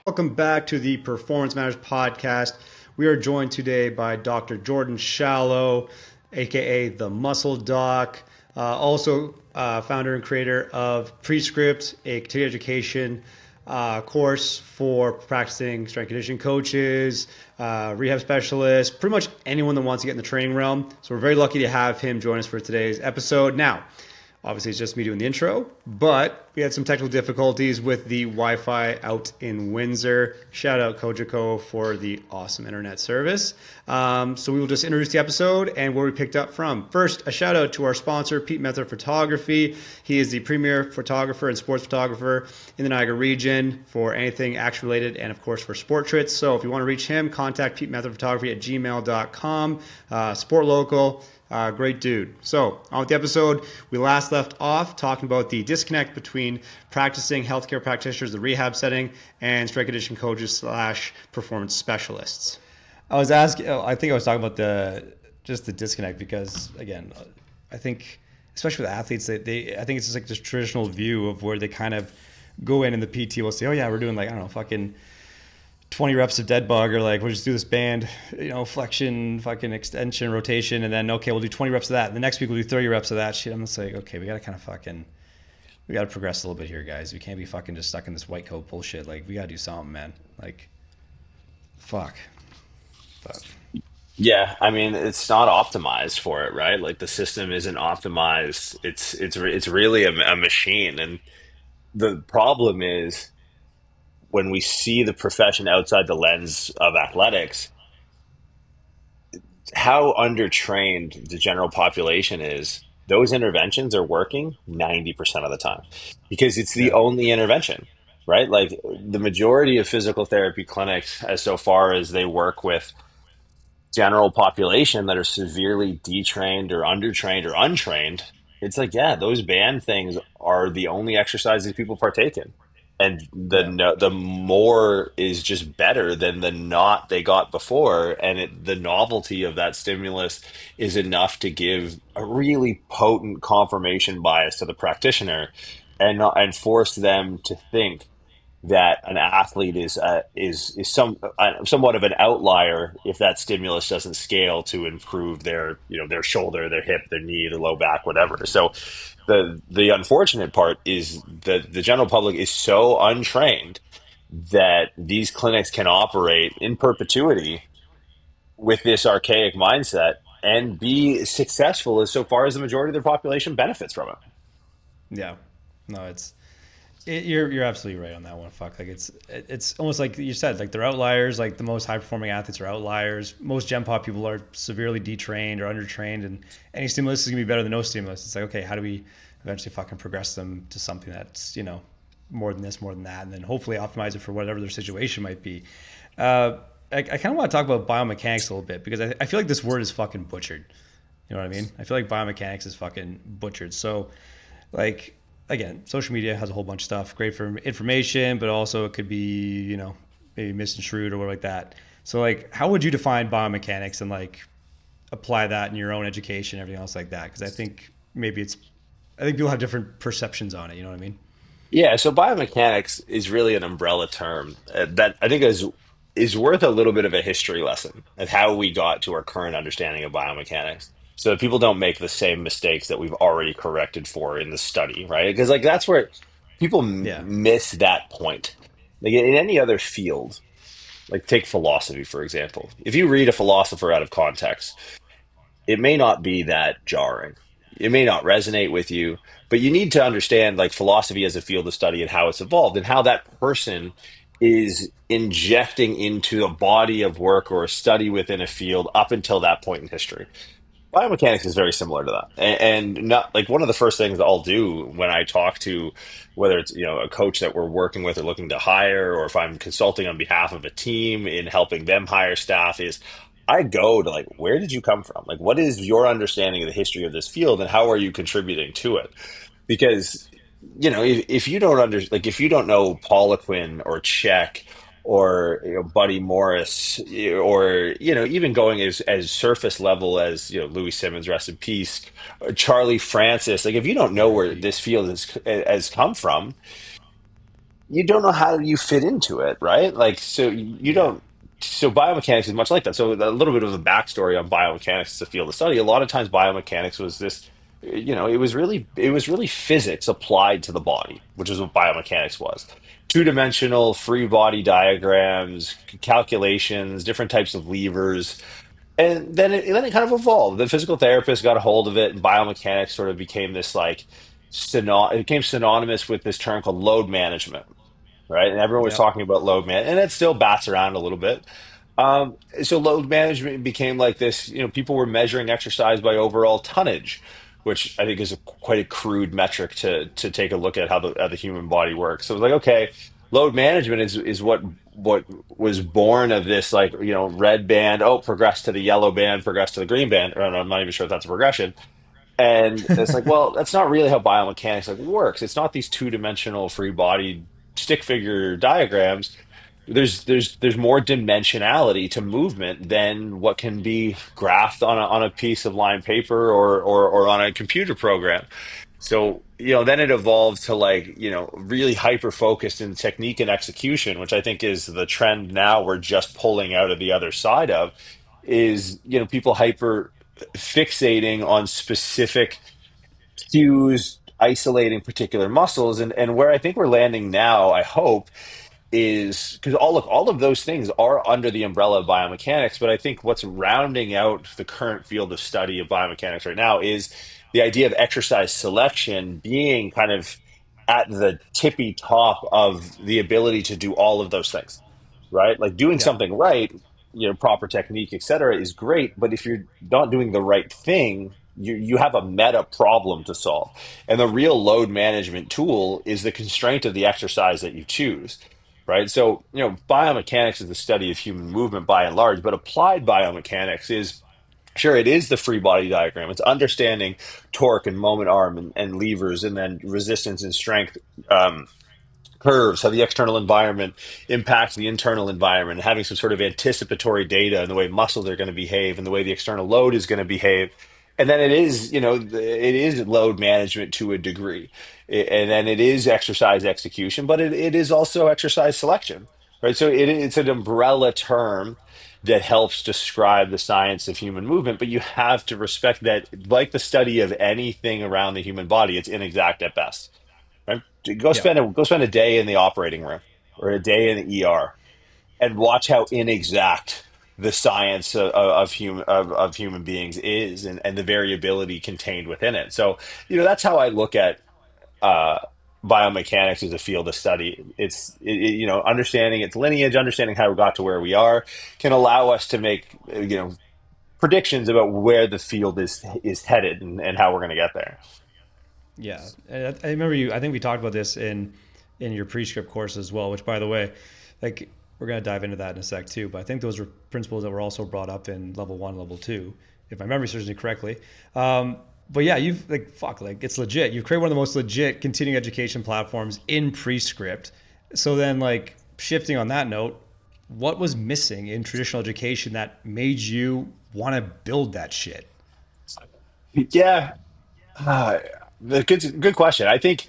Welcome back to the Performance Matters podcast. We are joined today by Dr. Jordan Shallow, aka the Muscle Doc, founder and creator of Prescript, a continuing education course for practicing strength conditioning coaches, rehab specialists, pretty much anyone that wants to get in the training realm. So we're very lucky to have him join us for today's episode. Now, obviously, it's just me doing the intro, but we had some technical difficulties with the Wi-Fi out in Windsor. Shout out Kojiko for the awesome internet service. So we will just introduce the episode and where we picked up from. First, a shout out to our sponsor, Methner Photography. He is the premier photographer and sports photographer in the Niagara region for anything action related and, of course, for sport trits. So if you want to reach him, contact PeteMetherPhotography at gmail.com. Support local. Great dude. So, on with the episode, we last left off talking about the disconnect between practicing healthcare practitioners, the rehab setting, and strength conditioning coaches slash performance specialists. I think I was talking about the disconnect because, again, I think, especially with athletes, I think it's just like this traditional view of where they kind of go in and the PT will say, oh yeah, we're doing like, I don't know, fucking 20 reps of dead bug, or like we'll just do this band, flexion, fucking extension, rotation, and then okay, we'll do 20 reps of that. And the next week we'll do 30 reps of that shit. I'm just like, okay, we gotta progress a little bit here, guys. We can't be fucking just stuck in this white coat bullshit. Like, we gotta do something, man. Like, fuck. But Yeah, I mean, it's not optimized for it, right? Like the system isn't optimized. It's really a machine, and the problem is when we see the profession outside the lens of athletics, how undertrained the general population is. Those interventions are working 90% of the time because it's the yeah, only intervention, right? Like the majority of physical therapy clinics, as so far as they work with general population that are severely detrained or undertrained or untrained, it's like, yeah, those band things are the only exercises people partake in. And yeah, the more is just better than the not they got before, and the novelty of that stimulus is enough to give a really potent confirmation bias to the practitioner, and force them to think that an athlete is somewhat of an outlier if that stimulus doesn't scale to improve their their shoulder, their hip, their knee, their low back, whatever. So the unfortunate part is that the general public is so untrained that these clinics can operate in perpetuity with this archaic mindset and be successful as so far as the majority of their population benefits from it. yeah. No, you're absolutely right on that one. Fuck, like it's almost like you said, like they're outliers. Like the most high performing athletes are outliers. Most gen pop people are severely detrained or undertrained, and any stimulus is gonna be better than no stimulus. It's like, okay, how do we eventually fucking progress them to something that's more than this, more than that, and then hopefully optimize it for whatever their situation might be. I kind of want to talk about biomechanics a little bit because I feel like this word is fucking butchered. You know what I mean? I feel like biomechanics is fucking butchered. So, like, again, social media has a whole bunch of stuff, great for information, but also it could be, maybe misconstrued or whatever like that. So, like, how would you define biomechanics and like apply that in your own education, and everything else like that? Because I think people have different perceptions on it. You know what I mean? Yeah, so biomechanics is really an umbrella term that I think is worth a little bit of a history lesson of how we got to our current understanding of biomechanics, so that people don't make the same mistakes that we've already corrected for in the study, right? Because like that's where people Yeah. miss that point. Like in any other field, like take philosophy for example. If you read a philosopher out of context, it may not be that jarring. It may not resonate with you, but you need to understand like philosophy as a field of study and how it's evolved and how that person is injecting into a body of work or a study within a field up until that point in history. Biomechanics is very similar to that, and not like one of the first things that I'll do when I talk to whether it's a coach that we're working with or looking to hire, or if I'm consulting on behalf of a team in helping them hire staff, is I go to like, where did you come from? Like, what is your understanding of the history of this field, and how are you contributing to it? Because if you don't if you don't know Poliquin or Czech or Buddy Morris, or even going as surface level as Louis Simmons, rest in peace, or Charlie Francis, like if you don't know Yeah. where RIP. this field has come from, you don't know how you fit into it, right? Like, so you Yeah. don't. So biomechanics is much like that. So a little bit of a backstory on biomechanics as a field of study. A lot of times, biomechanics was this. It was really physics applied to the body, which is what biomechanics was. Two-dimensional free body diagrams, calculations, different types of levers, and then it kind of evolved. The physical therapist got a hold of it, and biomechanics sort of became this like it became synonymous with this term called load management, right? And everyone was Yep. talking about load man, and it still bats around a little bit. So load management became like this. People were measuring exercise by overall tonnage, which I think is quite a crude metric to take a look at how the human body works. So it was like, okay, load management is what was born of this, like, red band. Oh, progress to the yellow band, progress to the green band. Or, I'm not even sure if that's a progression. And it's like, well, that's not really how biomechanics like works. It's not these two-dimensional free body stick figure diagrams. There's more dimensionality to movement than what can be graphed on a piece of lined paper or on a computer program. So, then it evolved to, like, really hyper focused in technique and execution, which I think is the trend now we're just pulling out of the other side of, is, people hyper fixating on specific cues, isolating particular muscles. And where I think we're landing now, I hope, is because all of those things are under the umbrella of biomechanics. But I think what's rounding out the current field of study of biomechanics right now is the idea of exercise selection being kind of at the tippy top of the ability to do all of those things, right? Like, doing Yeah. something right, proper technique, et cetera, is great. But if you're not doing the right thing, you have a meta problem to solve. And the real load management tool is the constraint of the exercise that you choose, right? So, biomechanics is the study of human movement by and large, but applied biomechanics is, sure, it is the free body diagram. It's understanding torque and moment arm and levers, and then resistance and strength curves, how the external environment impacts the internal environment, and having some sort of anticipatory data and the way muscles are going to behave and the way the external load is going to behave. And then it is load management to a degree. And then it is exercise execution, but it is also exercise selection, right? So it's an umbrella term that helps describe the science of human movement, but you have to respect that, like the study of anything around the human body, it's inexact at best, right? Yeah. Go spend a day in the operating room or a day in the ER and watch how inexact the science of human beings is, and the variability contained within it. So, that's how I look at uh, biomechanics as a field of study. Understanding its lineage, understanding how we got to where we are, can allow us to make predictions about where the field is headed, and how we're going to get there. Yeah, and I remember you. I think we talked about this in your prescript course as well. Which, by the way, like we're gonna dive into that in a sec too. But I think those were principles that were also brought up in level one, level two, if my memory serves me correctly. But yeah, you've like fuck, like it's legit. You've created one of the most legit continuing education platforms in prescript. So then, like shifting on that note, what was missing in traditional education that made you want to build that shit? Yeah, uh, the good question. I think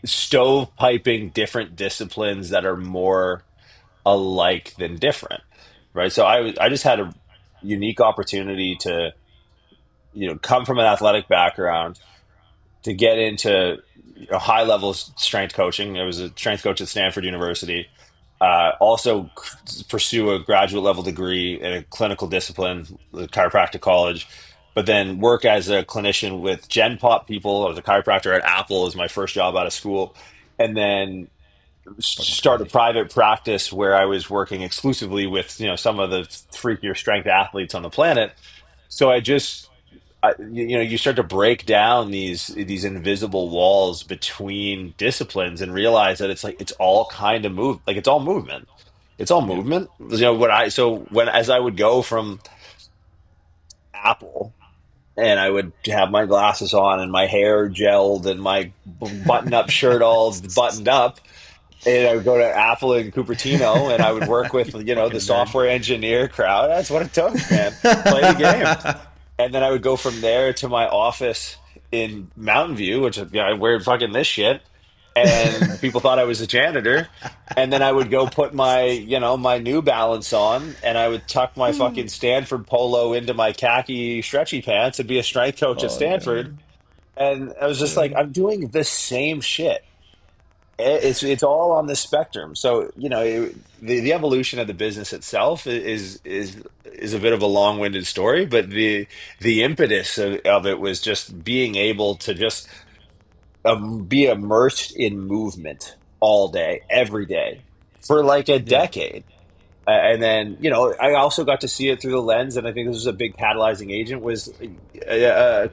stovepiping different disciplines that are more alike than different, right? So I just had a unique opportunity to, come from an athletic background, to get into, high level strength coaching. I was a strength coach at Stanford University. Also pursue a graduate level degree in a clinical discipline, the chiropractic college, but then work as a clinician with Gen Pop people. I was a chiropractor at Apple as my first job out of school, and then Fucking start a crazy. private practice where I was working exclusively with, some of the freakier strength athletes on the planet. So you start to break down these invisible walls between disciplines and realize that it's like it's all kind of it's all movement. It's all Yeah. movement. When as I would go from Apple, and I would have my glasses on and my hair gelled and my button up shirt all buttoned up, and I would go to Apple in Cupertino, and I would work with, the Fucking nerd. software engineer crowd. That's what it took, man. Play the game. And then I would go from there to my office in Mountain View, which, I wear fucking this shit. and people thought I was a janitor. And then I would go put my, my New Balance on, and I would tuck my fucking Stanford polo into my khaki stretchy pants and be a strength coach at Oh Stanford. god. And I was just like, Yeah. I'm doing the same shit. It's all on the spectrum. So, the evolution of the business itself is a bit of a long-winded story, but the impetus of it was just being able to just be immersed in movement all day, every day for like a Yeah. decade. And then, I also got to see it through the lens, and I think this was a big catalyzing agent was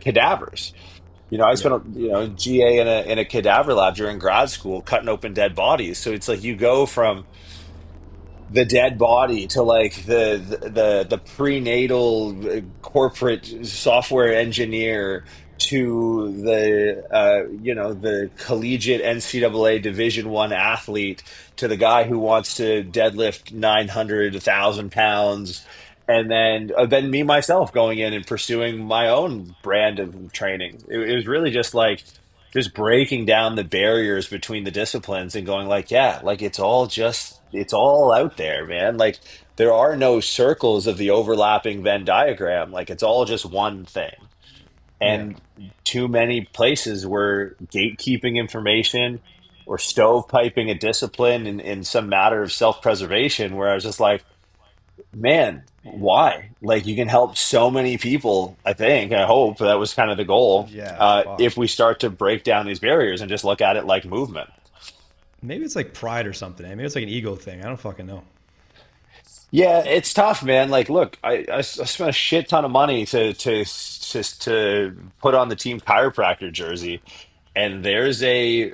cadavers. I Yeah. spent GA in a cadaver lab during grad school, cutting open dead bodies. So it's like you go from the dead body to like the prenatal corporate software engineer to the collegiate NCAA Division One athlete to the guy who wants to deadlift 900 1,000 pounds, and then me myself going in and pursuing my own brand of training. It was really just breaking down the barriers between the disciplines and going like, yeah, like it's all out there, man. Like there are no circles of the overlapping Venn diagram. Like it's all just one thing. Yeah. And too many places were gatekeeping information or stovepiping a discipline in some matter of self-preservation where I was just like, man, why? Like you can help so many people, I think. I hope that was kind of the goal. Yeah. If Fuck. we start to break down these barriers and just look at it like movement. Maybe it's like pride or something. Maybe it's like an ego thing. I don't fucking know. Yeah, it's tough, man. Like, look, I spent a shit ton of money to put on the team chiropractor jersey, and there's a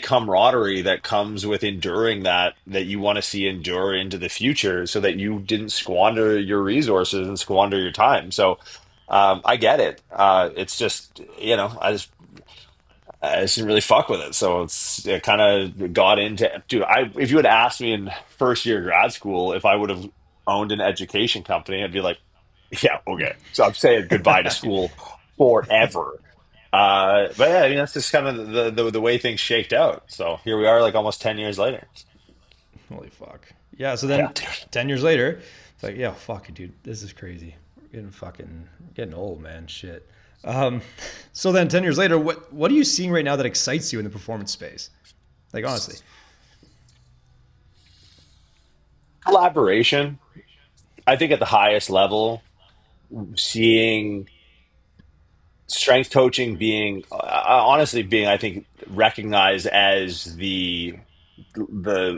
camaraderie that comes with enduring that you want to see endure into the future, so that you didn't squander your resources and squander your time. So, I get it. It's just I just didn't really fuck with it. So it kind of got into, dude. If you had asked me in first year grad school if I would have owned an education company, I'd be like, yeah, okay. So I'm saying goodbye to school forever. But yeah, I mean that's just kind of the way things shaked out. So here we are, like almost 10 years later. Holy fuck. Yeah. So Yeah, then, dude. 10 years later, it's like, yeah, fuck it, dude. This is crazy. We're getting old, man. Shit. Um, so then, 10 years later, what are you seeing right now that excites you in the performance space? Like honestly. Collaboration. I think at the highest level, seeing strength coaching being honestly being I think recognized as the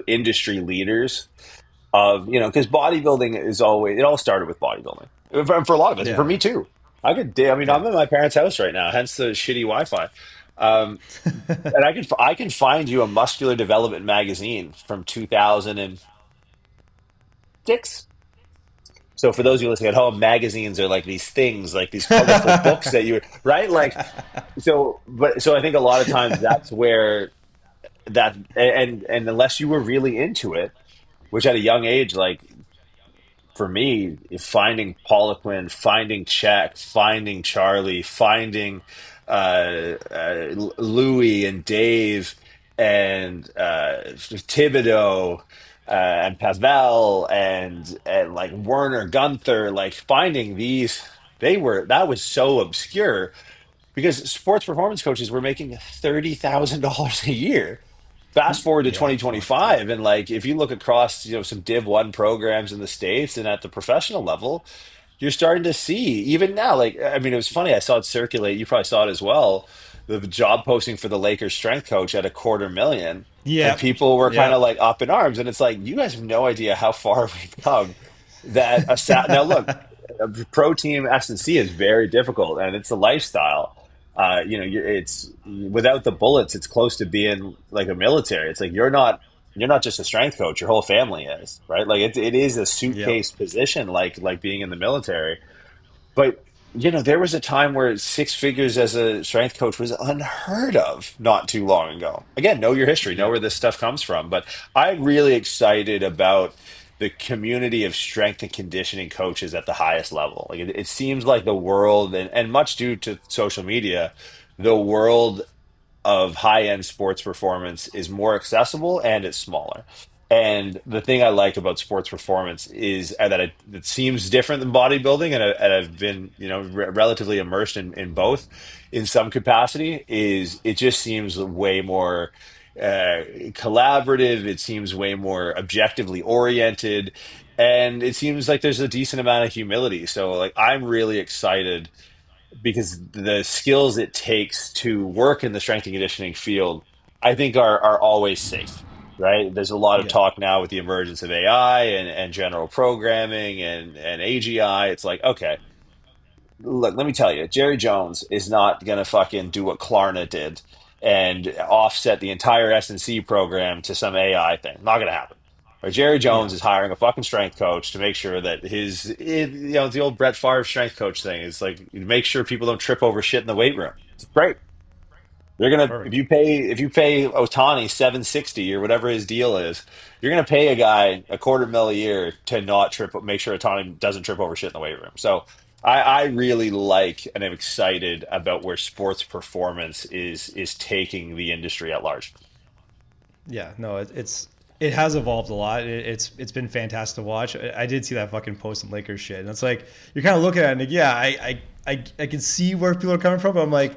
industry leaders of because bodybuilding is always it all started with bodybuilding for a lot of us, for Yeah. me too. I mean, Yeah. I'm at my parents' house right now, hence the shitty Wi-Fi. um and I can find you a muscular development magazine from 2006. So for those of you listening at home, magazines are like these things, like these colorful books that you right, like so I think a lot of times that's where and unless you were really into it, which at a young age, like for me, finding Poliquin, finding Czech, finding Charlie, finding Louis and Dave and Thibodeau and Pavel and like Werner Gunther, like finding these, that was so obscure because sports performance coaches were making $30,000 a year. Fast forward to Yeah. Fuck, dude. 2025, and like if you look across, some Div 1 programs in the States and at the professional level, you're starting to see even now, like I mean, it was funny, I saw it circulate, you probably saw it as well, the job posting for the Lakers strength coach at 250,000, and Yeah. people were kind Yeah. of like up in arms, and it's like you guys have no idea how far we've come. Now look, a pro team S&C is very difficult, and it's a lifestyle. It's without the bullets, it's close to being like a military. It's like you're not just a strength coach, your whole family is, right? Like it is a Yep. suitcase position, like being in the military. But there was a time where six figures as a strength coach was unheard of not too long ago. Again, know your history, know Yep. where this stuff comes from. But I'm really excited about the community of strength and conditioning coaches at the highest level. Like it seems like the world, and much due to social media, the world of high-end sports performance is more accessible and it's smaller. And the thing I like about sports performance is that it seems different than bodybuilding, and I've been, relatively immersed in both in some capacity. Is it just seems way more collaborative? It seems way more objectively oriented, and it seems like there's a decent amount of humility. So, like, I'm really excited because the skills it takes to work in the strength and conditioning field, I think, are always safe, right? There's a lot of Yeah. talk now with the emergence of AI and general programming and AGI. It's like, okay, look, let me tell you, Jerry Jones is not going to fucking do what Klarna did and offset the entire S&C program to some AI thing. Not going to happen. Or Jerry Yeah. Jones is hiring a fucking strength coach to make sure that the old Brett Favre strength coach thing is like, make sure people don't trip over shit in the weight room. It's great. You're gonna Perfect. if you pay Otani 760 or whatever his deal is, you're gonna pay a guy a quarter mil a year to not trip, make sure Otani doesn't trip over shit in the weight room. So I really like and am excited about where sports performance is taking the industry at large. Yeah, no, it has evolved a lot. It's been fantastic to watch. I did see that fucking post in Lakers shit, and it's like you're kind of looking at it and like, yeah, I can see where people are coming from, but I'm like,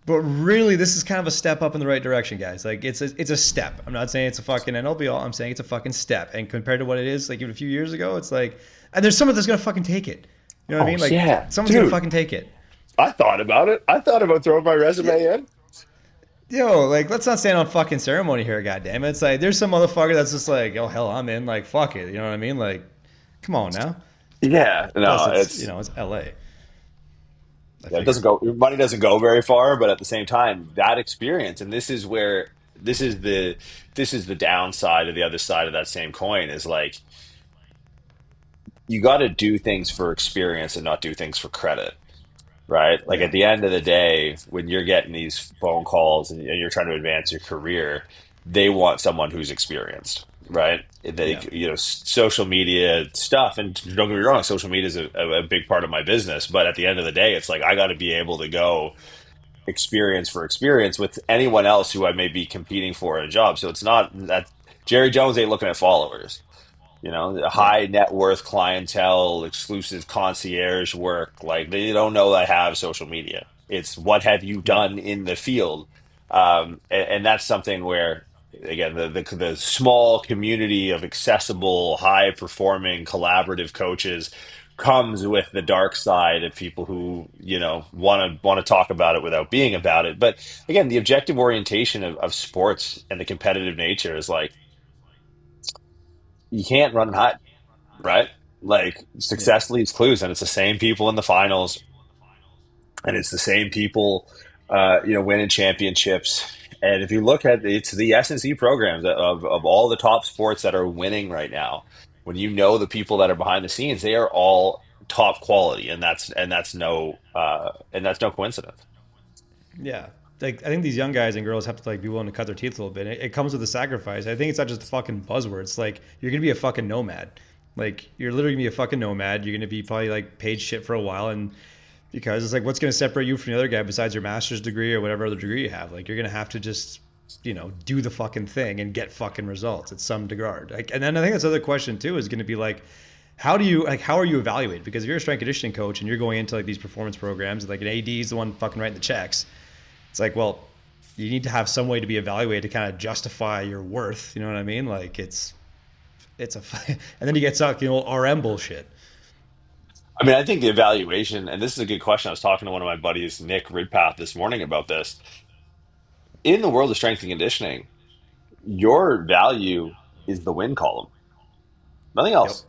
but really, this is kind of a step up in the right direction, guys. Like it's a step. I'm not saying it's a fucking end all be all. I'm saying it's a fucking step. And compared to what it is, like even a few years ago, it's like, and there's someone that's gonna fucking take it. You know what I Oh mean? Like yeah, someone's gonna dude. fucking take it. I thought about it. I thought about throwing my Yeah. resume in. Yo, like, let's not stand on fucking ceremony here, goddamn it. It's like there's some motherfucker that's just like, oh hell, I'm in. Like, fuck it. You know what I mean? Like, come on now. Yeah, Plus, no, it's it's it's L.A. I yeah, it doesn't figure. go, money doesn't go very far, but at the same time, that experience, and this is the this is the downside of the other side of that same coin is like you got to do things for experience and not do things for credit, right? Like Yeah, at the end of the day, when you're getting these phone calls and you're trying to advance your career, they want someone who's experienced, right? They, yeah, social media stuff, and don't get me wrong, social media is a big part of my business, but at the end of the day, it's like I got to be able to go experience for experience with anyone else who I may be competing for in a job. So it's not that Jerry Jones ain't looking at followers, the yeah, high net worth clientele, exclusive concierge work. Like they don't know I have social media. It's what have you yeah, done in the field, and that's something where again the small community of accessible, high performing, collaborative coaches comes with the dark side of people who want to talk about it without being about it. But again, the objective orientation of sports and the competitive nature is like you can't run and hide, right? Like yeah, success leaves clues, and it's the same people in the finals, and it's the same people, winning championships. And if you look at it's the S&C programs of all the top sports that are winning right now, when the people that are behind the scenes, they are all top quality, and that's no coincidence. yeah. Like I think these young guys and girls have to like be willing to cut their teeth a little bit. It comes with a sacrifice. I think it's not just a fucking buzzword. It's like you're gonna be a fucking nomad. Like you're literally gonna be a fucking nomad. You're gonna be probably like paid shit for a while, and because it's like what's gonna separate you from the other guy besides your master's degree or whatever other degree you have? Like you're gonna have to just do the fucking thing and get fucking results at some regard. Like, and then I think that's the other question too is gonna be like how are you evaluated? Because if you're a strength conditioning coach and you're going into like these performance programs, like an AD is the one fucking writing the checks. It's like, well, you need to have some way to be evaluated to kind of justify your worth. You know what I mean? Like it's a and then you get stuck, RM bullshit. I mean, I think the evaluation, and this is a good question. I was talking to one of my buddies, Nick Ridpath, this morning about this. In the world of strength and conditioning, your value is the win column, nothing Yep. else.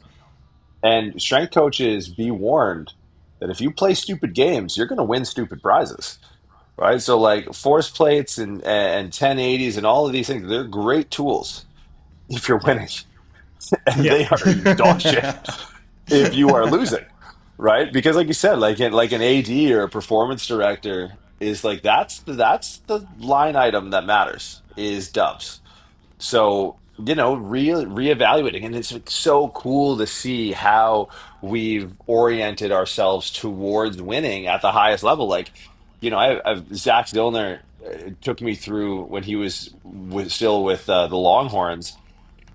And strength coaches, be warned that if you play stupid games, you're going to win stupid prizes, right? So, like force plates and 1080s and all of these things, they're great tools if you're Yeah. winning, and Yeah. they are dog shit if you are losing, right? Because, like you said, like an AD or a performance director is like that's the line item that matters is dubs. So, reevaluating. And it's so cool to see how we've oriented ourselves towards winning at the highest level. Like, Zach Zillner took me through when he was still with the Longhorns.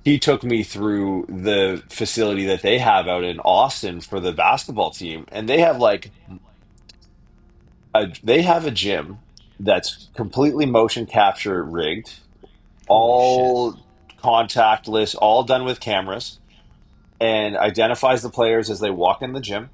He took me through the facility that they have out in Austin for the basketball team, and they have a gym that's completely motion capture rigged, Holy shit. all contactless, all done with cameras, and identifies the players as they walk in the gym.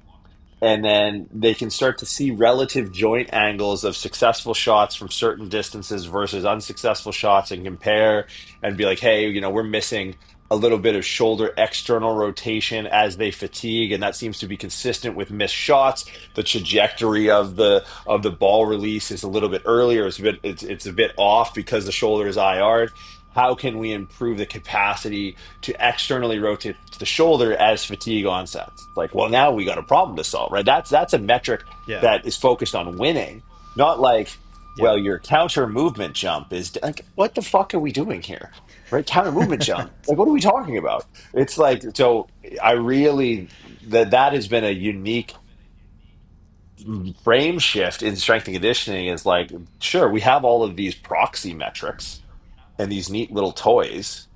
And then they can start to see relative joint angles of successful shots from certain distances versus unsuccessful shots and compare and be like, hey, we're missing a little bit of shoulder external rotation as they fatigue, and that seems to be consistent with missed shots. The trajectory of the ball release is a little bit earlier. It's a bit off because the shoulder is IR'd. How can we improve the capacity to externally rotate the shoulder as fatigue onsets? Like, well, now we got a problem to solve, right? That's a metric Yeah. that is focused on winning, not like, Yeah. well, your counter movement jump is like, what the fuck are we doing here? Right? Counter movement jump. Like, what are we talking about? It's like, so I really that has been a unique frame shift in strength and conditioning. Is like, sure, we have all of these proxy metrics and these neat little toys,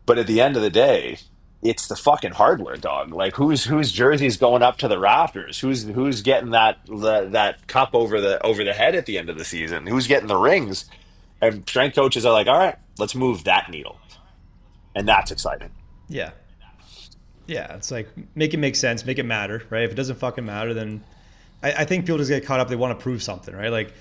but at the end of the day, it's the fucking hardware, dog. Like, whose jersey's going up to the rafters? Who's getting that cup over the head at the end of the season? Who's getting the rings? And strength coaches are like, all right, let's move that needle, and that's exciting. Yeah. Yeah. It's like make it make sense, make it matter, right? If it doesn't fucking matter, then I think people just get caught up. They want to prove something, right? Like,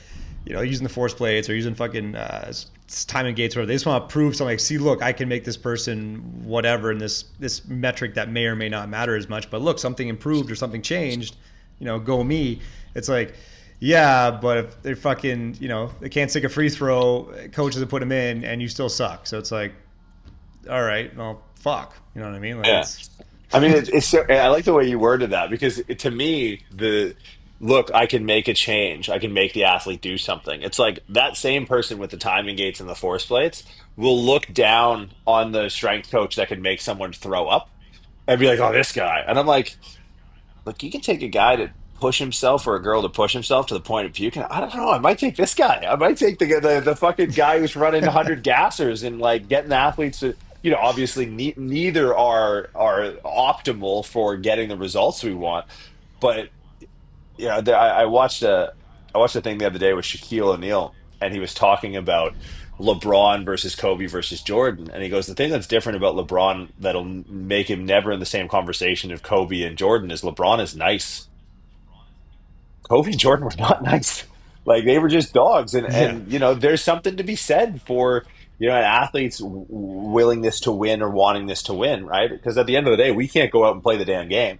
using the force plates or using fucking time and gates, or they just want to prove something. Like, see, look, I can make this person whatever in this metric that may or may not matter as much. But look, something improved or something changed. Go me. It's like, yeah, but if they're fucking, they can't stick a free throw, coach doesn't put them in, and you still suck. So it's like, all right, well, fuck. You know what I mean? Like Yeah. it's. I mean, it's so, I like the way you worded that because to me, the look, I can make a change. I can make the athlete do something. It's like that same person with the timing gates and the force plates will look down on the strength coach that can make someone throw up and be like, "Oh, this guy." And I'm like, "Look, you can take a guy to push himself or a girl to push himself to the point of puking. I don't know. I might take this guy. I might take the fucking guy who's running 100 gassers and like getting the athletes to." Obviously, neither are optimal for getting the results we want, but I watched a thing the other day with Shaquille O'Neal, and he was talking about LeBron versus Kobe versus Jordan, and he goes, the thing that's different about LeBron that'll make him never in the same conversation of Kobe and Jordan is LeBron is nice. Kobe and Jordan were not nice. Like they were just dogs, and Yeah. and there's something to be said for an athlete's willingness to win or wanting this to win, right? Because at the end of the day, we can't go out and play the damn game,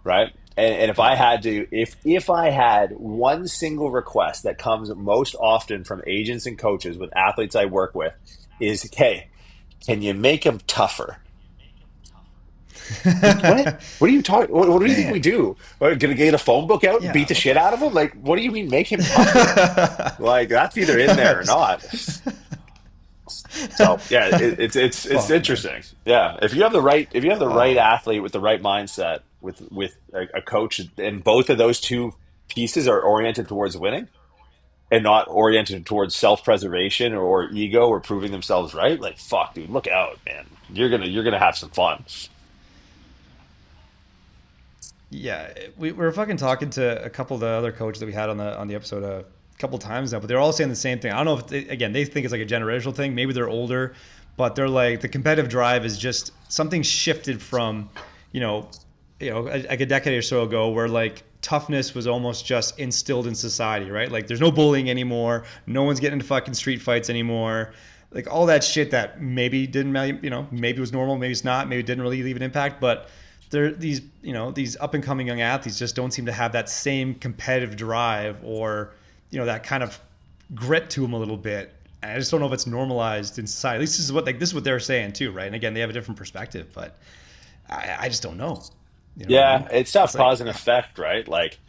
right? And if I No. had to, if I had one single request that comes most often from agents and coaches with athletes I work with is, okay, can you make them tougher? Like what? What are you talking? What do you think we Man. do? What, gonna get a phone book out and beat Yeah. the What shit the out of them? Like, what do you mean make him tougher? Like that's either in there or not. So yeah, it's Fuck, man. interesting. Yeah, if you have the right Oh. athlete with the right mindset, with a coach, and both of those two pieces are oriented towards winning and not oriented towards self preservation or ego or proving themselves right. Like fuck, dude, look out, man. You're gonna have some fun. Yeah, we were fucking talking to a couple of the other coaches that we had on the episode a couple times now, but they're all saying the same thing. I don't know if again they think it's like a generational thing. Maybe they're older, but they're like the competitive drive is just something shifted from, you know, like a decade or so ago, where like toughness was almost just instilled in society, right? Like there's no bullying anymore. No one's getting into fucking street fights anymore. Like all that shit that maybe didn't, maybe it was normal, maybe it's not, maybe it didn't really leave an impact, but they're these up and coming young athletes just don't seem to have that same competitive drive or that kind of grit to them a little bit. And I just don't know if it's normalized in society. At least this is what they're saying too, right? And again, they have a different perspective, but I just don't know. You know what I Yeah, mean? it's tough It's like, cause and effect, right? Like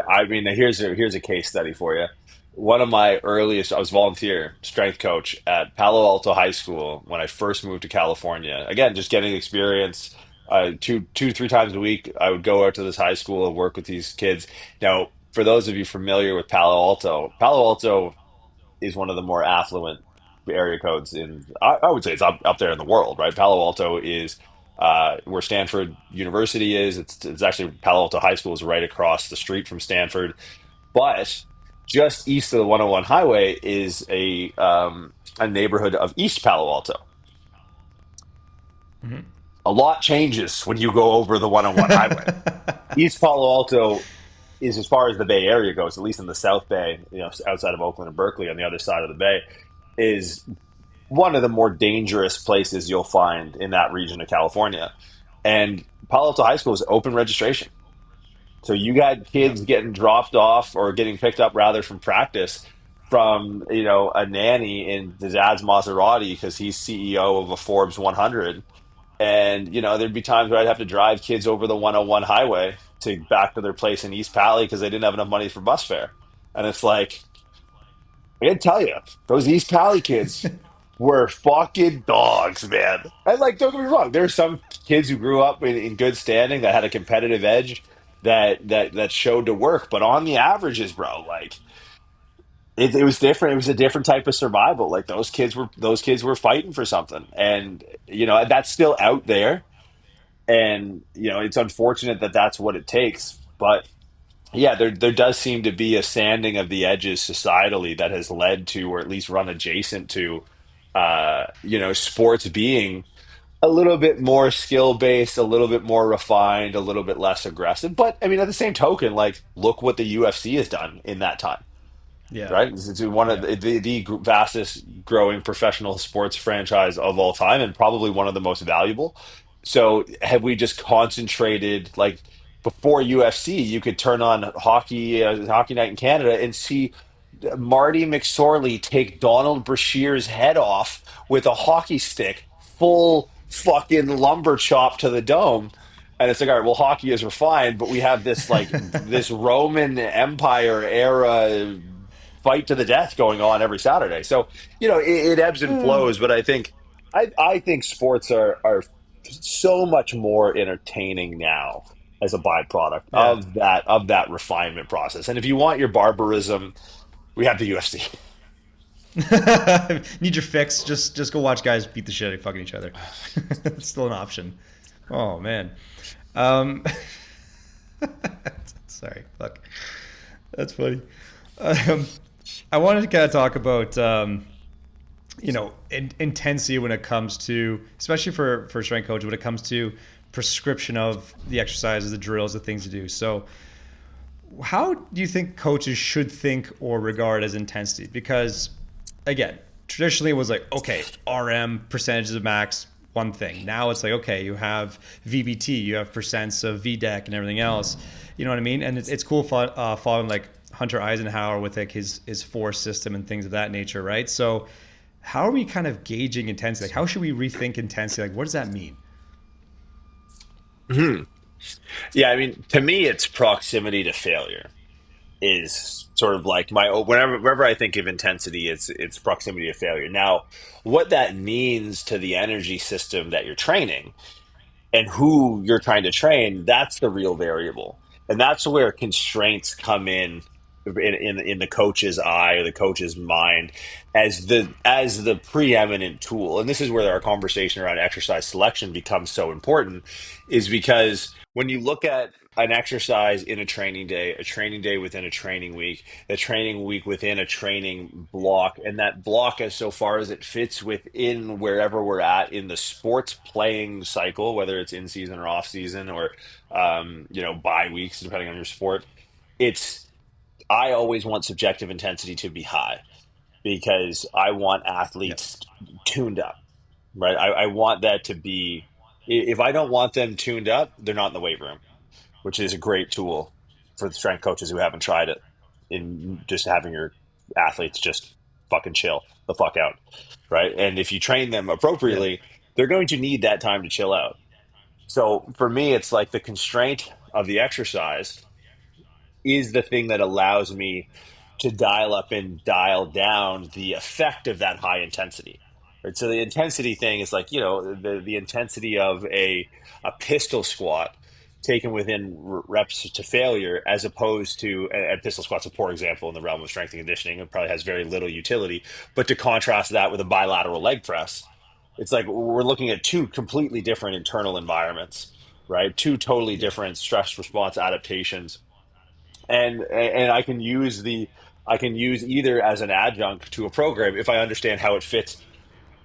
I mean, here's a case study for you. One of my earliest, I was volunteer strength coach at Palo Alto High School when I first moved to California. Again, just getting experience. Two, 3 times a week, I would go out to this high school and work with these kids. Now, for those of you familiar with Palo Alto is one of the more affluent area codes I would say it's up there in the world, right? Palo Alto is where Stanford University is. It's actually Palo Alto High School is right across the street from Stanford, but just east of the 101 highway is a neighborhood of East Palo Alto. Mhm. A lot changes when you go over the 101 highway. East Palo Alto is, as far as the Bay Area goes, at least in the South Bay, outside of Oakland and Berkeley on the other side of the bay, is one of the more dangerous places you'll find in that region of California. And Palo Alto High School is open registration. So you got Yeah. kids getting dropped off or getting picked up rather from practice from, a nanny in the dad's Maserati because he's CEO of a Forbes 100. And, there'd be times where I'd have to drive kids over the 101 highway to back to their place in East Pally because they didn't have enough money for bus fare. And it's like, I gotta tell you, those East Pally kids were fucking dogs, man. And like, don't get me wrong, there's some kids who grew up in good standing that had a competitive edge that showed to work. But on the averages, bro, like it was different. It was a different type of survival. Like those kids were fighting for something, and that's still out there. And it's unfortunate that that's what it takes, but yeah, there does seem to be a sanding of the edges societally that has led to, or at least run adjacent to, sports being a little bit more skill based, a little bit more refined, a little bit less aggressive. But I mean, at the same token, like look what the UFC has done in that time, Yeah. right? It's one of Yeah. the vastest growing professional sports franchise of all time, and probably one of the most valuable. So, have we just concentrated like before UFC? You could turn on hockey night in Canada, and see Marty McSorley take Donald Brashear's head off with a hockey stick, full fucking lumber chop to the dome. And it's like, all right, well, hockey is refined, but we have this Roman Empire era fight to the death going on every Saturday. So, it ebbs and flows, but I think sports are so much more entertaining now as a byproduct Yeah. of that refinement process. And if you want your barbarism, we have the UFC. Need your fix? Just go watch guys beat the shit out of fucking each other. It's still an option. Oh man. Um, sorry. Fuck. That's funny. Um, I wanted to kind of talk about intensity when it comes to, especially for strength coach, when it comes to prescription of the exercises, the drills, the things to do. So how do you think coaches should think or regard as intensity? Because again, traditionally it was like, okay, RM, percentages of max, one thing. Now it's like, okay, you have VBT, you have percents of VDEC and everything else. You know what I mean? And it's cool following like Hunter Eisenhower with like his force system and things of that nature, right? So how are we kind of gauging intensity? Like how should we rethink intensity? Like what does that mean? Mhm. Yeah, I mean, to me, it's proximity to failure is sort of like whenever I think of intensity, it's proximity to failure. Now, what that means to the energy system that you're training and who you're trying to train, that's the real variable. And that's where constraints come in the coach's eye or the coach's mind as the preeminent tool. And this is where our conversation around exercise selection becomes so important, is because when you look at an exercise in a training day within a training week, a training week within a training block, and that block, as so far as it fits within wherever we're at in the sports playing cycle, whether it's in season or off season or bye weeks, depending on your sport, it's I always want subjective intensity to be high because I want Yeah. athletes tuned up, right? I want that to be, if I don't want them tuned up, they're not in the weight room, which is a great tool for the strength coaches who haven't tried it, in just having your athletes just fucking chill the fuck out, right? And if you train them Yeah. appropriately, they're going to need that time to chill out. So for me, it's like the constraint of the exercise is the thing that allows me to dial up and dial down the effect of that high intensity. Right? So the intensity thing is like, the intensity of a pistol squat. taken within reps to failure, as opposed to, and pistol squat's a poor example in the realm of strength and conditioning. It probably has very little utility. But to contrast that with a bilateral leg press, it's like we're looking at two completely different internal environments, right? Two totally Yeah. different stress response adaptations. And I can use either as an adjunct to a program if I understand how it fits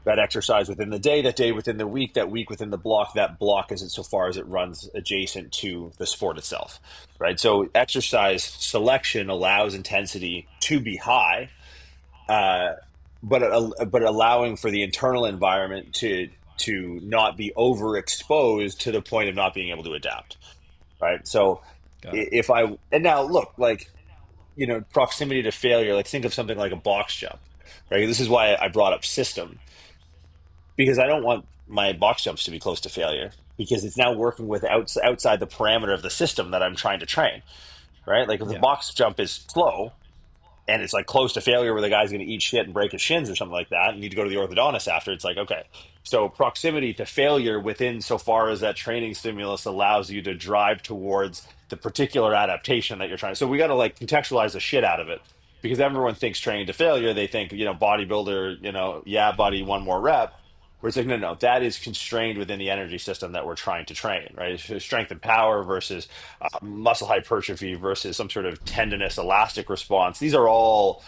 that exercise within the day, that day within the week, that week within the block, that block is so far as it runs adjacent to the sport itself, right? So exercise selection allows intensity to be high, uh, but allowing for the internal environment to not be overexposed to the point of not being able to adapt, right? So Got it. if I and now look like proximity to failure, like think of something like a box jump, right? This is why I brought up system, because I don't want my box jumps to be close to failure, because it's now working with outside the parameter of the system that I'm trying to train, right? Like if the Yeah. box jump is slow and it's like close to failure where the guy's going to eat shit and break his shins or something like that and need to go to the orthodontist after, it's like, okay, so proximity to failure within so far as that training stimulus allows you to drive towards the particular adaptation that you're trying. So we got to like contextualize the shit out of it, because everyone thinks training to failure, they think, bodybuilder, yeah, buddy, one more rep. Where it's like, no, no, that is constrained within the energy system that we're trying to train, right? It's strength and power versus muscle hypertrophy versus some sort of tendinous elastic response. These are all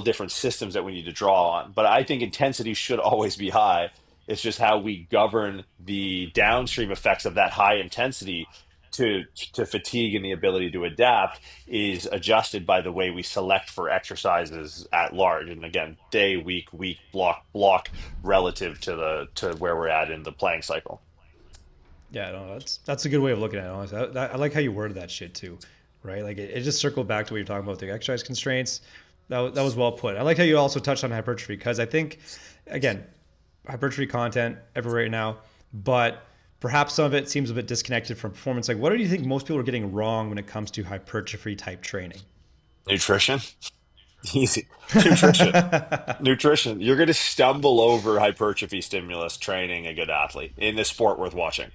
different systems that we need to draw on. But I think intensity should always be high. It's just how we govern the downstream effects of that high intensity to to fatigue and the ability to adapt is adjusted by the way we select for exercises at large. And again, day, week, block relative to where we're at in the playing cycle. Yeah, no, that's a good way of looking at it. Honestly, I like how you worded that shit too, right? Like it just circled back to what you're talking about the exercise constraints. That was well put. I like how you also touched on hypertrophy because I think, again, hypertrophy content everywhere right now, but perhaps some of it seems a bit disconnected from performance. Like, what do you think most people are getting wrong when it comes to hypertrophy type training? Nutrition, easy. Nutrition. Nutrition. You're going to stumble over hypertrophy stimulus training a good athlete in this sport worth watching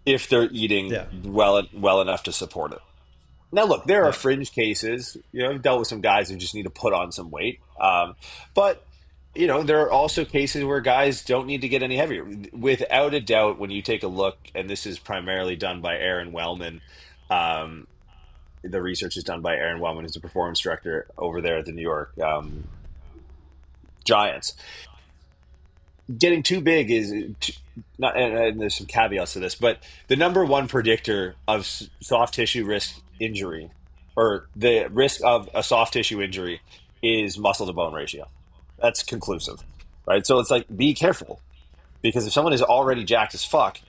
if they're eating Yeah, well enough to support it. Now, look, there are yeah, fringe cases. I've dealt with some guys who just need to put on some weight. But there are also cases where guys don't need to get any heavier. Without a doubt, when you take a look, and this is primarily done by Aaron Wellman, um, the research is done by Aaron Wellman, who's a performance director over there at the New York Giants. Getting too big is not, and there's some caveats to this, but the number one predictor of soft tissue risk injury, or the risk of a soft tissue injury, is muscle to bone ratio. That's conclusive, right? So it's like, be careful, because if someone is already jacked as fuck,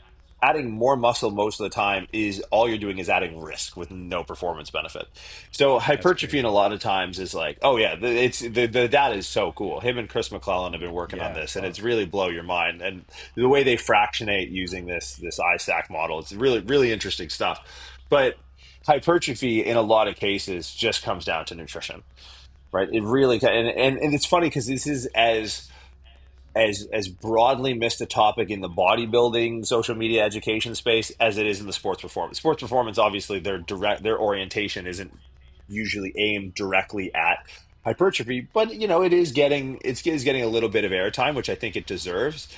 adding more muscle most of the time is all you're doing is adding risk with no performance benefit. So that's hypertrophy in crazy. a lot of times is like, oh yeah, the data is so cool. Him and Chris McClellan have been working on Yeah, this, and fuck. it's really blow your mind. And the way they fractionate using this ISAC model, it's really really interesting stuff. But hypertrophy in a lot of cases just comes down to nutrition, right? It really and it's funny because this is as broadly missed a topic in the bodybuilding social media education space as it is in the sports performance. Sports performance, obviously, their orientation isn't usually aimed directly at hypertrophy, but it is getting a little bit of airtime, which I think it deserves.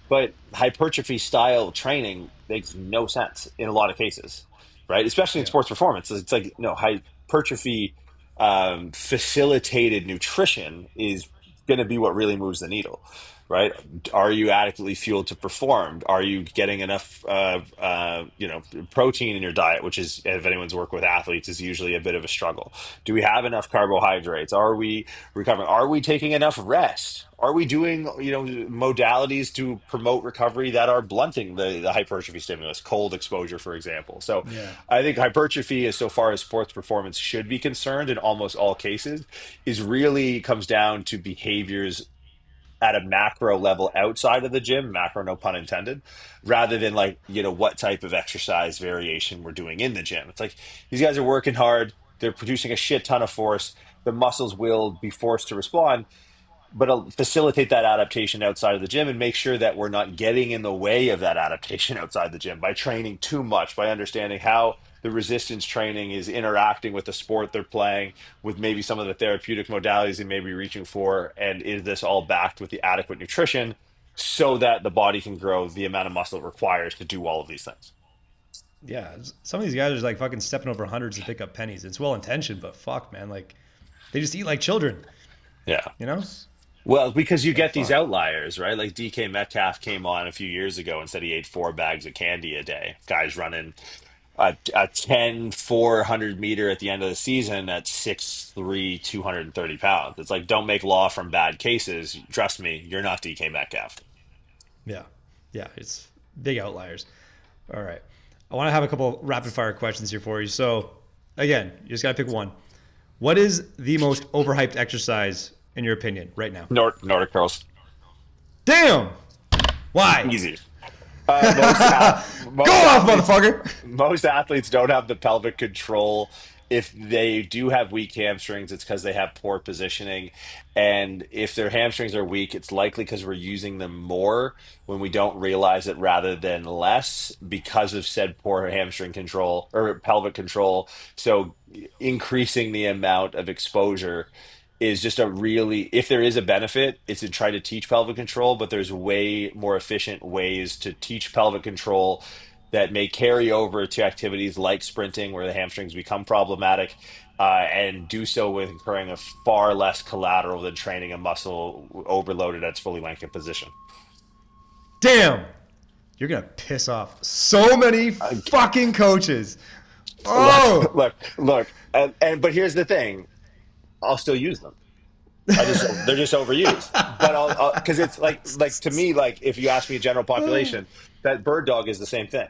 But hypertrophy style training makes no sense in a lot of cases, right? Especially in Yeah, sports performance. It's like, no, hypertrophy facilitated nutrition is going to be what really moves the needle, right? Are you adequately fueled to perform? Are you getting enough, protein in your diet, which is, if anyone's worked with athletes, is usually a bit of a struggle. Do we have enough carbohydrates? Are we recovering? Are we taking enough rest? Are we doing, modalities to promote recovery that are blunting the hypertrophy stimulus, cold exposure, for example? So yeah, I think hypertrophy, as so far as sports performance should be concerned in almost all cases, is really comes down to behaviors at a macro level outside of the gym, macro no pun intended, rather than like, what type of exercise variation we're doing in the gym. It's like these guys are working hard, they're producing a shit ton of force, the muscles will be forced to respond. but facilitate that adaptation outside of the gym and make sure that we're not getting in the way of that adaptation outside the gym by training too much, by understanding how the resistance training is interacting with the sport they're playing, with maybe some of the therapeutic modalities they may be reaching for, and is this all backed with the adequate nutrition so that the body can grow the amount of muscle it requires to do all of these things. Yeah, some of these guys are like fucking stepping over hundreds to pick up pennies. It's well intentioned, but fuck, man, like they just eat like children, Yeah. you know? Well, because you Like get these fuck. outliers, right? Like DK Metcalf came on a few years ago and said he ate 4 bags of candy a day. Guys running a 10 400 meter at the end of the season at 6'3", 230 pounds. It's like, don't make law from bad cases. Trust me, you're not DK Metcalf. Yeah, yeah, it's big outliers. All right, I want to have a couple rapid fire questions here for you. So, again, you just gotta pick one. What is the most overhyped exercise in your opinion right now? Nordic curls. Damn. Why? Easy. Go Most off, athletes motherfucker. most athletes don't have the pelvic control. If they do have weak hamstrings, it's because they have poor positioning. And if their hamstrings are weak, it's likely because we're using them more when we don't realize it rather than less because of said poor hamstring control or pelvic control. So increasing the amount of exposure is just a really, if there is a benefit, it's to try to teach pelvic control, but there's way more efficient ways to teach pelvic control that may carry over to activities like sprinting where the hamstrings become problematic, and do so with incurring a far less collateral than training a muscle overloaded at its fully lengthened position. Damn. You're gonna piss off so many Uh, fucking coaches. look, Oh. and but here's the thing: I'll still use them. They're just overused. But I'll because it's like to me, like if you ask me a general population, that bird dog is the same thing.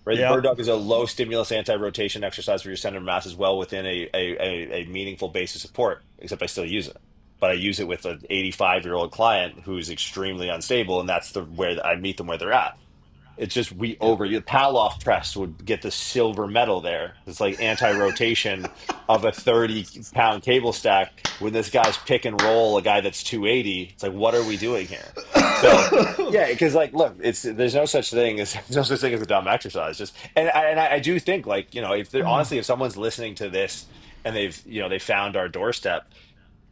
Right, the bird Yep. dog is a low stimulus anti-rotation exercise for your center of mass as well within a meaningful base of support, except I still use it. But I use it with an 85-year-old client who's extremely unstable, and that's the where I meet them where they're at. It's just we Yep. over the Pavlov press would get the silver medal there. It's like anti-rotation of a 30-pound cable stack when this guy's pick and roll a guy that's 280. It's like, what are we doing here? So yeah, because like, look, it's there's no such thing as there's no such thing as a dumb exercise. Just and I do think like if they're honestly if someone's listening to this and they've they found our doorstep,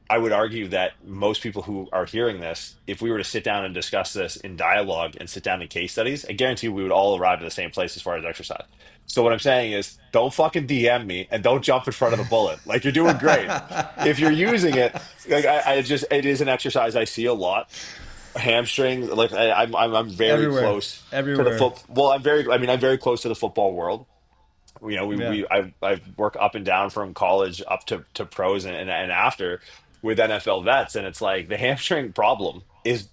I would argue that most people who are hearing this, if we were to sit down and discuss this in dialogue and sit down in case studies, I guarantee we would all arrive at the same place as far as exercise. So what I'm saying is don't fucking DM me and don't jump in front of the bullet. Like you're doing great. If you're using it, like I just it is an exercise I see a lot. Hamstring, like I'm very Everywhere. close to the Everywhere. foot. Well, I'm very close to the football world. Yeah. I work up and down from college up to pros and after with NFL vets, and it's like the hamstring problem is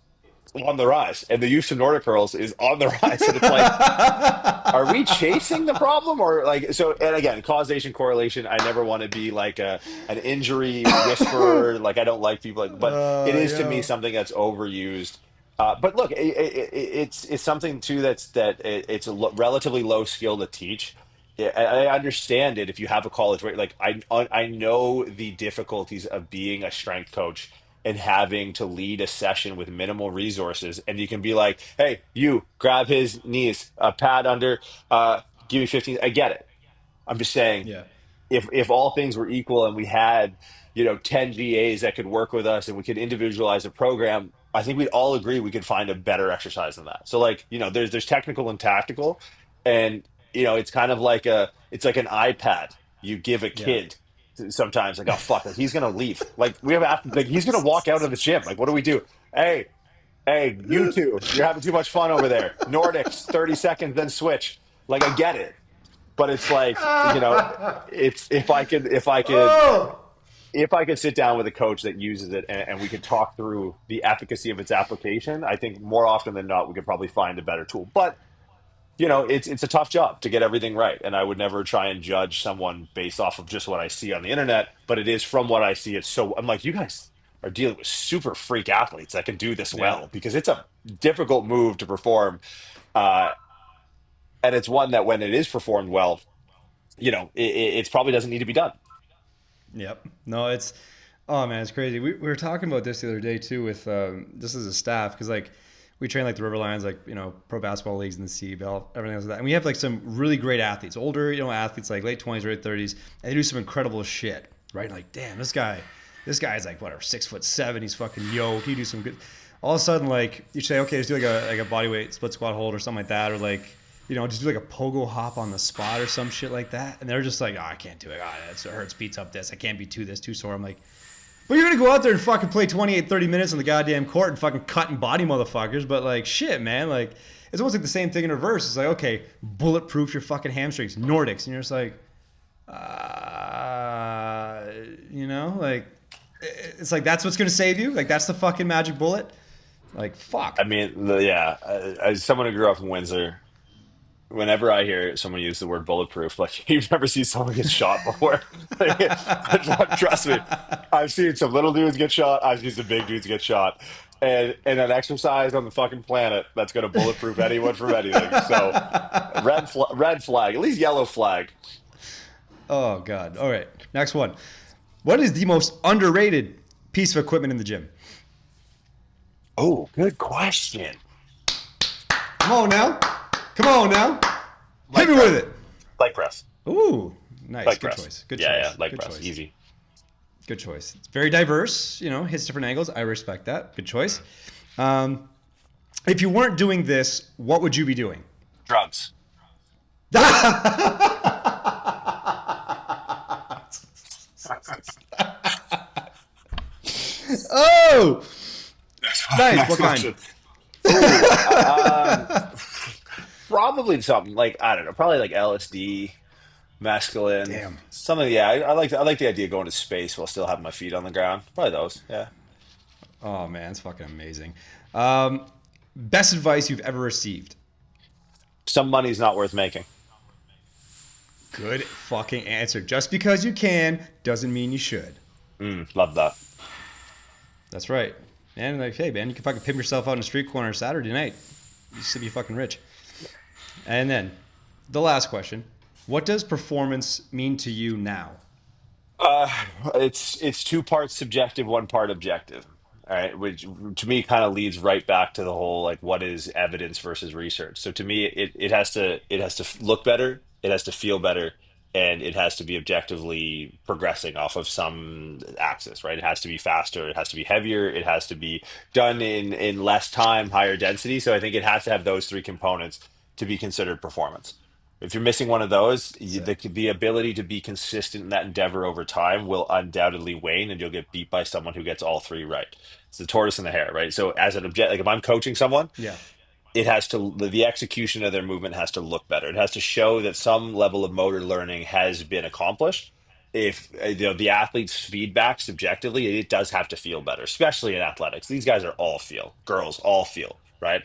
on the rise, and the use of Nordic curls is on the rise, and it's like, are we chasing the problem or like so? And again, causation correlation. I never want to be like an injury whisperer. Like I don't like people, like, but it is to me Yeah. something that's overused. But look, it's something too it's relatively low skill to teach. Yeah, I understand it if you have a college where like I know the difficulties of being a strength coach and having to lead a session with minimal resources, and you can be like, "Hey, you grab his knees, pad under, give me 15." I get it. I'm just saying Yeah. if all things were equal and we had 10 GAs that could work with us and we could individualize a program, I think we'd all agree we could find a better exercise than that. So like there's technical and tactical, and it's kind of like it's like an iPad you give a Yeah. kid sometimes, like, oh fuck, like he's gonna leave, like we have like he's gonna walk out of the gym, like what do we do? Hey, you two, you're having too much fun over there. Nordics 30 seconds then switch. Like I get it, but it's like it's Oh. if I could sit down with a coach that uses it, and we could talk through the efficacy of its application, I think more often than not we could probably find a better tool. But it's a tough job to get everything right, and I would never try and judge someone based off of just what I see on the internet. But it is from what I see. It's so I'm like, you guys are dealing with super freak athletes that can do this Yeah. well because it's a difficult move to perform, uh, and it's one that when it is performed well, it probably doesn't need to be done. Yep. No, it's Oh man, it's crazy. We were talking about this the other day too with this is a staff because like we train like the River Lions, like pro basketball leagues in the CBL, everything like that, and we have like some really great athletes, older athletes like late 20s, early 30s, and they do some incredible shit, right? Like damn, this guy's like whatever 6'7", he's fucking yoked, he do some good. All of a sudden, like you say, okay, just do like a body weight split squat hold or something like that, or like just do like a pogo hop on the spot or some shit like that, and they're just like, oh, I can't do it. Oh, it hurts, beats up this. I can't be too sore. I'm like, but you're going to go out there and fucking play 28, 30 minutes on the goddamn court and fucking cut and body motherfuckers. But, like, shit, man. Like, it's almost like the same thing in reverse. It's like, okay, bulletproof your fucking hamstrings, Nordics. And you're just like, like, it's like, that's what's going to save you? Like, that's the fucking magic bullet? Like, fuck. I mean, yeah, as someone who grew up in Windsor, whenever I hear someone use the word bulletproof, like you've never seen someone get shot before. Trust me, I've seen some little dudes get shot. I've seen some big dudes get shot, and an exercise on the fucking planet that's going to bulletproof anyone from anything. So red flag, at least yellow flag. Oh, God. All right. Next one. What is the most underrated piece of equipment in the gym? Oh, good question. Come on now. Come on now. Hit Leg me with press. it. Leg press. Ooh, nice. Leg Good press. choice. Good Yeah, choice. leg Good press. choice. Easy. Good choice. It's very diverse, hits different angles. I respect that. Good choice. Um, if you weren't doing this, what would you be doing? Drugs. Oh, nice. Next What kind? question. Ooh, probably something like I don't know, probably like LSD, mescaline, Damn. something. Yeah, I like the idea of going to space while still having my feet on the ground. Probably those. Yeah. Oh, man, it's fucking amazing. Best advice you've ever received? Some money's not worth making. Good fucking answer. Just because you can doesn't mean you should. Love that. That's right. And like, hey, man, you can fucking pimp yourself out in a street corner Saturday night. You should be fucking rich. And then the last question: what does performance mean to you now? Uh, it's two parts subjective, one part objective. All right, which to me kind of leads right back to the whole like what is evidence versus research. So to me, it has to look better, it has to feel better, and it has to be objectively progressing off of some axis, right? It has to be faster, it has to be heavier, it has to be done in less time, higher density. So I think it has to have those three components to be considered performance. If you're missing one of those, That's it. the ability to be consistent in that endeavor over time will undoubtedly wane, and you'll get beat by someone who gets all three right. It's the tortoise and the hare, right? So, as an object, like if I'm coaching someone, Yeah. it has to the execution of their movement has to look better. It has to show that some level of motor learning has been accomplished. If the athlete's feedback subjectively, it does have to feel better, especially in athletics. These guys are all feel, girls all feel, right?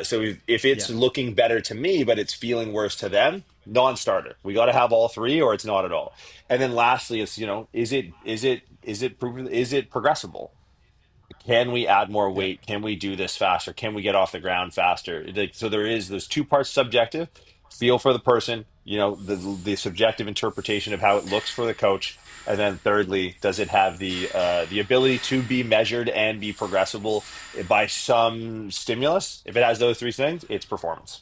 So if it's Yeah. looking better to me, but it's feeling worse to them, non-starter. We got to have all three, or it's not at all. And then lastly, it's is it progressible? Can we add more Yeah. weight? Can we do this faster? Can we get off the ground faster? Like, so there is those two parts subjective, feel for the person, the subjective interpretation of how it looks for the coach, and then thirdly, does it have the ability to be measured and be progressible by some stimulus? If it has those three things, it's performance.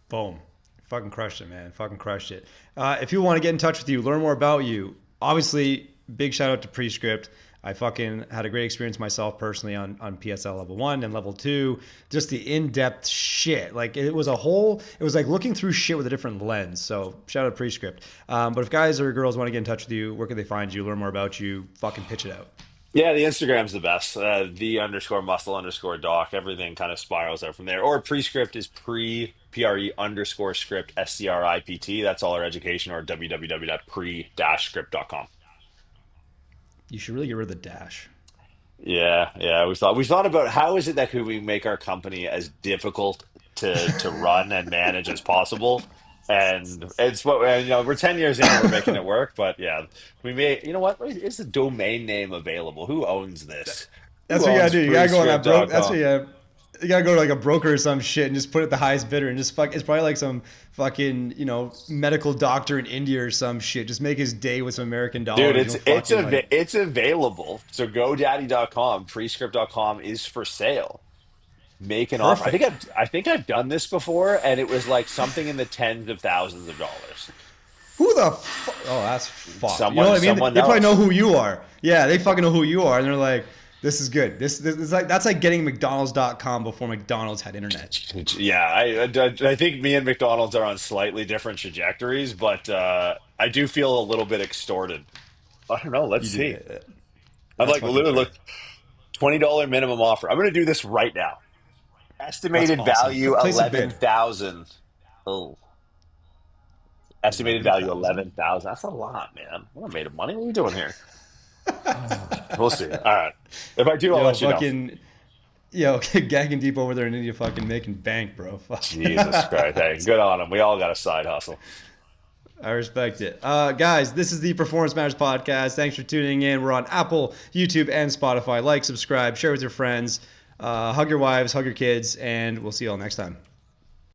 Boom. Fucking crushed it, man. Fucking crushed it. If you want to get in touch with you, learn more about you, obviously, big shout out to Prescript. I fucking had a great experience myself personally on PSL level 1 and level 2. Just the in-depth shit. Like it was like looking through shit with a different lens. So shout out Prescript. But if guys or girls want to get in touch with you, where can they find you, learn more about you, fucking pitch it out. Yeah, the Instagram's the best. The underscore muscle underscore doc. Everything kind of spirals out from there. Or prescript is pre underscore script script. That's all our education, or www.pre-script.com. You should really get rid of the dash. Yeah, yeah. We thought about how is it that could we make our company as difficult to run and manage as possible. And it's what we're 10 years in and we're making it work. But yeah, we may. You know what? Is the domain name available? Who owns this? That's Who what you gotta owns do. You gotta go on that broke. That's what prescript.com? you. You gotta go to like a broker or some shit and just put it the highest bidder and just fuck. It's probably like some fucking medical doctor in India or some shit. Just make his day with some American Dude, dollars. You know, fucking like it's available. So GoDaddy.com, Prescript.com is for sale. Make an offer. perfect. I think I've done this before, and it was like something in the tens of thousands of dollars. Who the fuck? Oh, that's fucked. You know Someone what I mean? someone They probably know knows. who you are. Yeah, they fucking know who you are, and they're like, "This is good. This is like that's like getting McDonald's.com before McDonald's had internet." Yeah, I think me and McDonald's are on slightly different trajectories, but I do feel a little bit extorted. I don't know. Let's You do. see. I'm That's like fucking literally fair. look, $20 minimum offer. I'm going to do this right now. That's Estimated awesome. value Place a bid. 11,000. Oh, estimated value 11,000. 11,000. That's a lot, man. What made of money? What are we doing here? We'll see. All right. If I do, I'll Yo, let you know. fucking yo, gagging deep over there in India, fucking making bank, bro. Fuck. Jesus Christ. Hey, good on him. We all got a side hustle. I respect it. Guys, this is the Performance Matters Podcast. Thanks for tuning in. We're on Apple, YouTube, and Spotify. Like, subscribe, share with your friends, hug your wives, hug your kids, and we'll see you all next time.